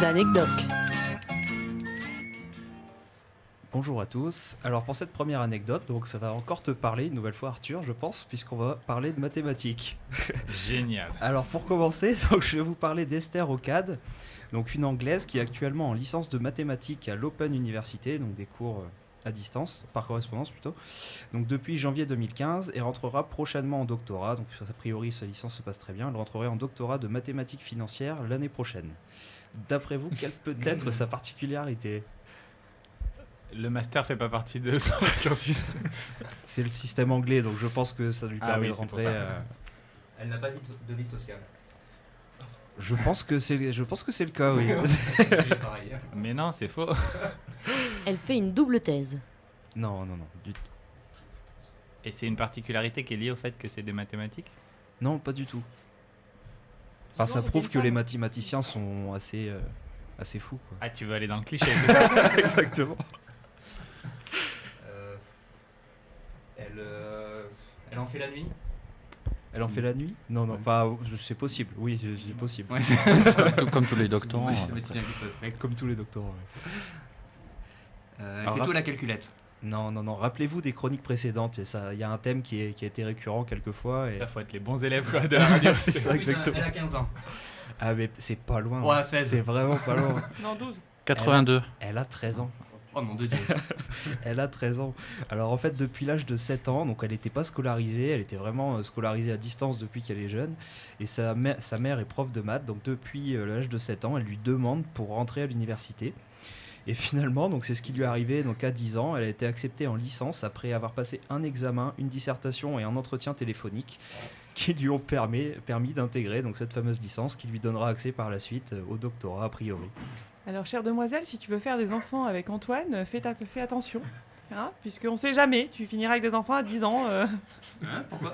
Les anecdotes. Bonjour à tous. Alors pour cette première anecdote, donc ça va encore te parler une nouvelle fois Arthur, je pense, puisqu'on va parler de mathématiques. Génial. Alors pour commencer, donc, je vais vous parler d'Esther Ocade, donc une Anglaise qui est actuellement en licence de mathématiques à l'Open University, donc des cours à distance, par correspondance plutôt. Donc depuis janvier 2015, et rentrera prochainement en doctorat. Donc a priori sa licence se passe très bien. Elle rentrerait en doctorat de mathématiques financières l'année prochaine. D'après vous, quelle peut être sa particularité ? Le master fait pas partie de son cursus. C'est le système anglais, donc je pense que ça lui permet de c'est pour rentrer. ça. Elle n'a pas de vie sociale. Je pense que c'est le cas, oui. Pareil. Mais non, c'est faux. Elle fait une double thèse. Non, du tout. Et c'est une particularité qui est liée au fait que c'est des mathématiques. Non, pas du tout. Enfin, ça prouve que les mathématiciens sont assez fous, quoi. Ah, tu veux aller dans le cliché, c'est ça? Exactement. Elle en fait la nuit. Elle en fait la nuit ? Non, Ouais. enfin, c'est possible. Oui, c'est possible. Ouais, c'est Comme tous les doctorants. c'est le médecin qui se respecte. Comme tous les doctorants. Ouais. Elle Alors, fait tout à la calculette. Non. Rappelez-vous des chroniques précédentes. Il y a un thème qui a été récurrent quelquefois. Et... Il faut être les bons élèves quoi, de la radio. C'est ça, exactement. Elle a 15 ans. Ah, mais c'est pas loin. Ouais, hein. 16. C'est vraiment pas loin. Non, 12. 82. Elle a 13 ans. Oh mon Dieu. Elle a 13 ans. Alors en fait, depuis l'âge de 7 ans, donc elle n'était pas scolarisée, elle était vraiment scolarisée à distance depuis qu'elle est jeune. Et sa mère est prof de maths, donc depuis l'âge de 7 ans, elle lui demande pour rentrer à l'université. Et finalement, donc c'est ce qui lui est arrivé donc à 10 ans, elle a été acceptée en licence après avoir passé un examen, une dissertation et un entretien téléphonique qui lui ont permis d'intégrer donc cette fameuse licence qui lui donnera accès par la suite au doctorat a priori. Alors, chère demoiselle, si tu veux faire des enfants avec Antoine, fais attention. Hein, puisqu'on sait jamais, tu finiras avec des enfants à 10 ans. Pourquoi?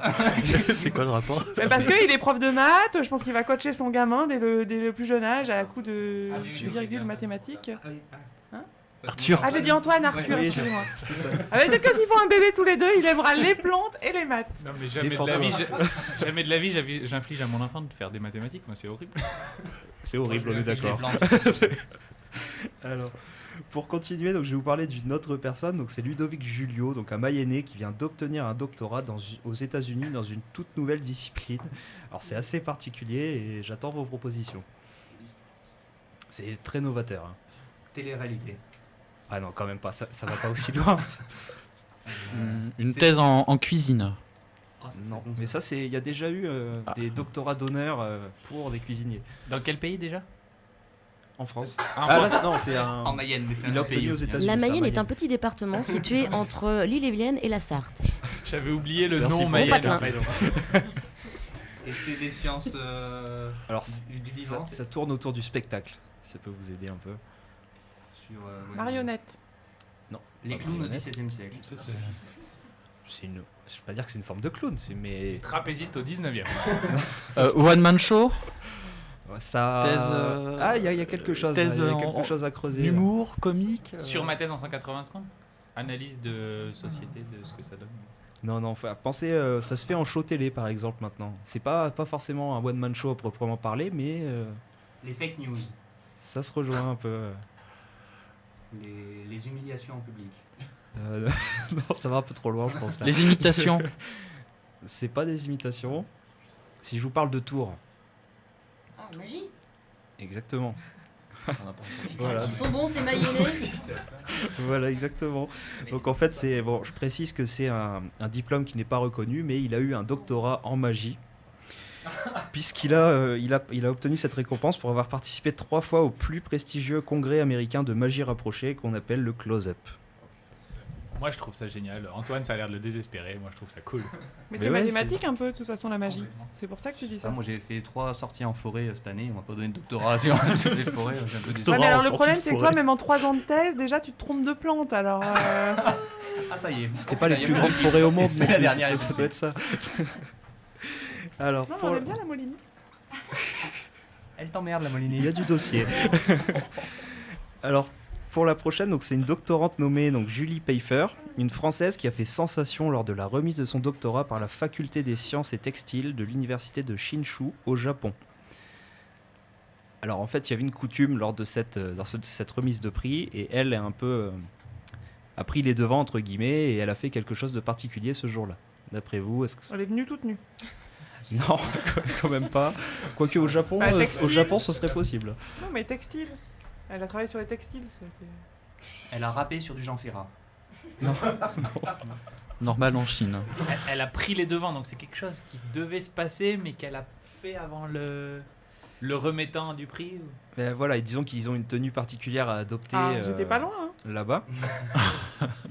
C'est quoi le rapport? Parce qu'il est prof de maths, je pense qu'il va coacher son gamin dès le plus jeune âge à coup de virgule mathématiques. Arthur. Ah, j'ai dit Antoine, Arthur, Oui, excusez-moi. C'est ça. Ah, mais peut-être que s'ils font un bébé tous les deux, il aimera les plantes et les maths. Non, mais jamais de la vie, j'inflige à mon enfant de faire des mathématiques. Moi, c'est horrible. C'est horrible, on est d'accord. Alors, pour continuer, donc, je vais vous parler d'une autre personne, donc c'est Ludovic Julio, donc un Mayennais qui vient d'obtenir un doctorat aux États-Unis dans une toute nouvelle discipline. Alors c'est assez particulier et j'attends vos propositions. C'est très novateur. Hein. Télé-réalité. Ah non, quand même pas, ça va pas aussi loin. Une thèse en cuisine. Oh, ça, Non, c'est bon, mais ça, il y a déjà eu des doctorats d'honneur pour des cuisiniers Dans quel pays déjà? en France. Ah, Là, non, c'est un. En Mayenne, mais c'est Il a un obtenu pays aux aussi, hein. États-Unis. La c'est Mayenne est un Mayenne. petit département situé entre l'Ille-et-Vilaine et la Sarthe. J'avais oublié le Merci nom pour Mayenne. ça. en fait. Et c'est des sciences Alors, du vivant. ça tourne autour du spectacle. Ça peut vous aider un peu. Sur, ouais, Marionnette. Non. Les pas clowns au marionnette. XVIIe siècle. C'est une. Je vais pas dire que c'est une forme de clown, mais Trapéziste au 19e. One Man Show. ça. Thèse, Ah, il y a quelque chose. thèse Il y a en- quelque chose à creuser. là. Humour, comique. Sur ma thèse en 180 secondes. Analyse de société, de ce que ça donne. Non, enfin, pensez, ça se fait en show télé par exemple maintenant. C'est pas forcément un one man show à proprement parler, mais Les fake news. ça se rejoint un peu. Les humiliations en public. Non, ça va un peu trop loin, je pense. là. Les imitations. C'est pas des imitations. Si je vous parle de Tours, Ah, magie. exactement. Ils sont bons, ces Mayennais. Voilà, exactement. Donc en fait, je précise que c'est un diplôme qui n'est pas reconnu, mais il a eu un doctorat en magie, puisqu'il a obtenu cette récompense pour avoir participé 3 fois au plus prestigieux congrès américain de magie rapprochée qu'on appelle le Close-Up. Moi, je trouve ça génial. Antoine, ça a l'air de le désespérer. Moi, je trouve ça cool. Mais Mais c'est ouais, mathématique un peu, de toute façon, la magie. Complètement. C'est pour ça que tu dis ça. Moi j'ai fait 3 sorties en forêt cette année, on m'a pas donné de doctorat sur les forêts, j'ai un peu déçu. Ouais, mais en alors le sortie problème, de c'est que forêt. toi, même en 3 ans de thèse, déjà, tu te trompes de plante. Alors, Ah ça y est. C'était pas les plus grandes forêts au monde, C'est non la plus, dernière. ça doit être ça. Alors, non, pour- on aime bien la Molini. Elle t'emmerde la il Molinée. y a du dossier. Alors, pour la prochaine, donc c'est une doctorante nommée donc Julie Pfeiffer, une Française qui a fait sensation lors de la remise de son doctorat par la faculté des sciences et textiles de l'université de Shinshu au Japon. Alors en fait, il y avait une coutume lors de cette remise de prix, et elle est un peu a pris les devants entre guillemets, et elle a fait quelque chose de particulier ce jour-là. D'après vous, est-ce que Elle est venue toute nue. non, quand même pas. Quoique au Japon, Textile. au Japon, ce serait possible. Non, mais textile. Elle a travaillé sur les textiles. Elle a rappé sur du Jean Ferrat. Normal en Chine. Elle a pris les devants, donc c'est quelque chose qui devait se passer, mais qu'elle a fait avant le remettant du prix. Mais voilà, et disons qu'ils ont une tenue particulière à adopter J'étais pas loin. Hein. là-bas.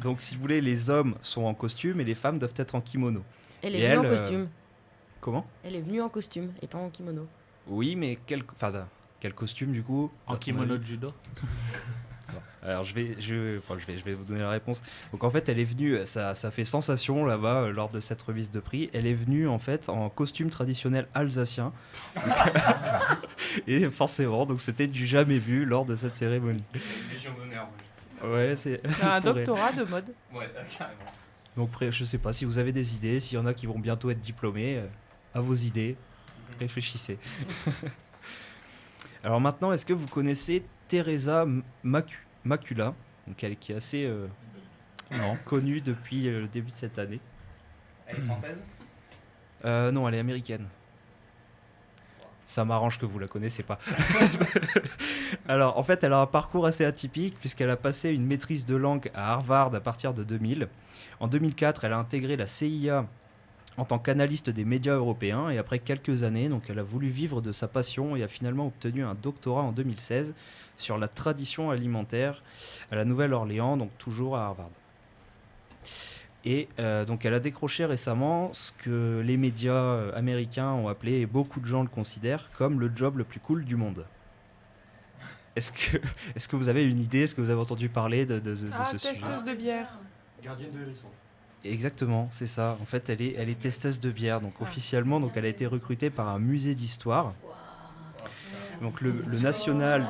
Donc si vous voulez, les hommes sont en costume et les femmes doivent être en kimono. Elle Et est venue elle, en costume. Comment? Elle est venue en costume et pas en kimono. Oui, mais quel costume du coup? En kimono de judo. Alors je vais vous donner la réponse. Donc en fait, elle est venue, ça fait sensation là-bas lors de cette remise de prix. Elle est venue en fait en costume traditionnel alsacien. Et forcément, donc c'était du jamais vu lors de cette cérémonie. Légion d'honneur. Ouais, c'est Elle a un pourrait. doctorat de mode. Ouais, carrément. Donc je sais pas si vous avez des idées, s'il y en a qui vont bientôt être diplômés, à vos idées, réfléchissez. Alors maintenant, est-ce que vous connaissez Teresa Macula, donc elle qui est assez connue depuis le début de cette année? Elle est française? Non, elle est américaine. Ça m'arrange que vous la connaissez pas. Alors, en fait, elle a un parcours assez atypique puisqu'elle a passé une maîtrise de langue à Harvard à partir de 2000. En 2004, elle a intégré la CIA en tant qu'analyste des médias européens, et après quelques années, donc, elle a voulu vivre de sa passion et a finalement obtenu un doctorat en 2016 sur la tradition alimentaire à la Nouvelle-Orléans, donc toujours à Harvard. Et donc elle a décroché récemment ce que les médias américains ont appelé, et beaucoup de gens le considèrent, comme le job le plus cool du monde. Est-ce que vous avez une idée? Est-ce que vous avez entendu parler de ce sujet? Testeuse de bière. Gardienne de hérisson. Exactement, c'est ça. En fait, elle est testeuse de bière. Donc officiellement, donc, elle a été recrutée par un musée d'histoire. Donc le national...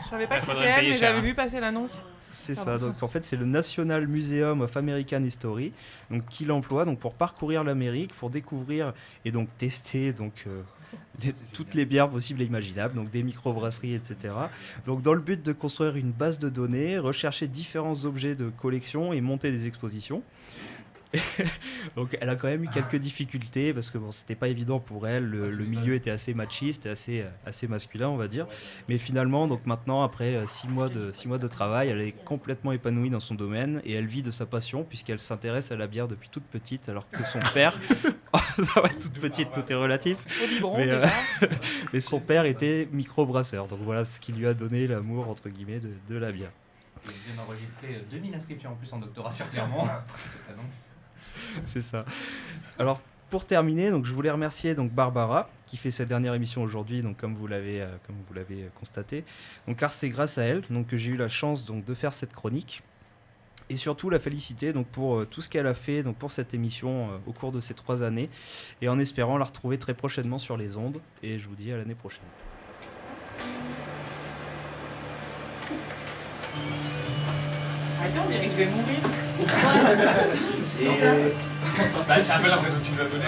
Je savais pas Il que faudrait c'était elle, payer mais cher, j'avais hein. vu passer l'annonce. C'est Ah ça, bon. donc en fait c'est le National Museum of American History, donc qui l'emploie donc pour parcourir l'Amérique, pour découvrir et donc tester donc toutes les bières possibles et imaginables, donc des microbrasseries, etc. Donc dans le but de construire une base de données, rechercher différents objets de collection et monter des expositions. Donc elle a quand même eu quelques difficultés parce que bon, c'était pas évident pour elle, le milieu était assez machiste et assez masculin, on va dire. Mais finalement, donc maintenant, après 6 mois de travail, elle est complètement épanouie dans son domaine et elle vit de sa passion puisqu'elle s'intéresse à la bière depuis toute petite, alors que son père, ça va, toute petite, tout est relatif, Au biberon, Mais, déjà. mais son père était microbrasseur. Donc voilà ce qui lui a donné l'amour entre guillemets de la bière. Il vient d'enregistrer 2000 inscriptions en plus en doctorat sur Clermont. Cette annonce. C'est ça. Alors pour terminer, donc je voulais remercier donc Barbara qui fait sa dernière émission aujourd'hui, donc comme vous l'avez constaté. Donc car c'est grâce à elle donc que j'ai eu la chance donc de faire cette chronique et surtout la féliciter donc pour tout ce qu'elle a fait donc pour cette émission au cours de ces 3 années et en espérant la retrouver très prochainement sur les ondes, et je vous dis à l'année prochaine. Attends, on dirait que je vais mourir. Bah, c'est un peu l'impression que tu nous as donné.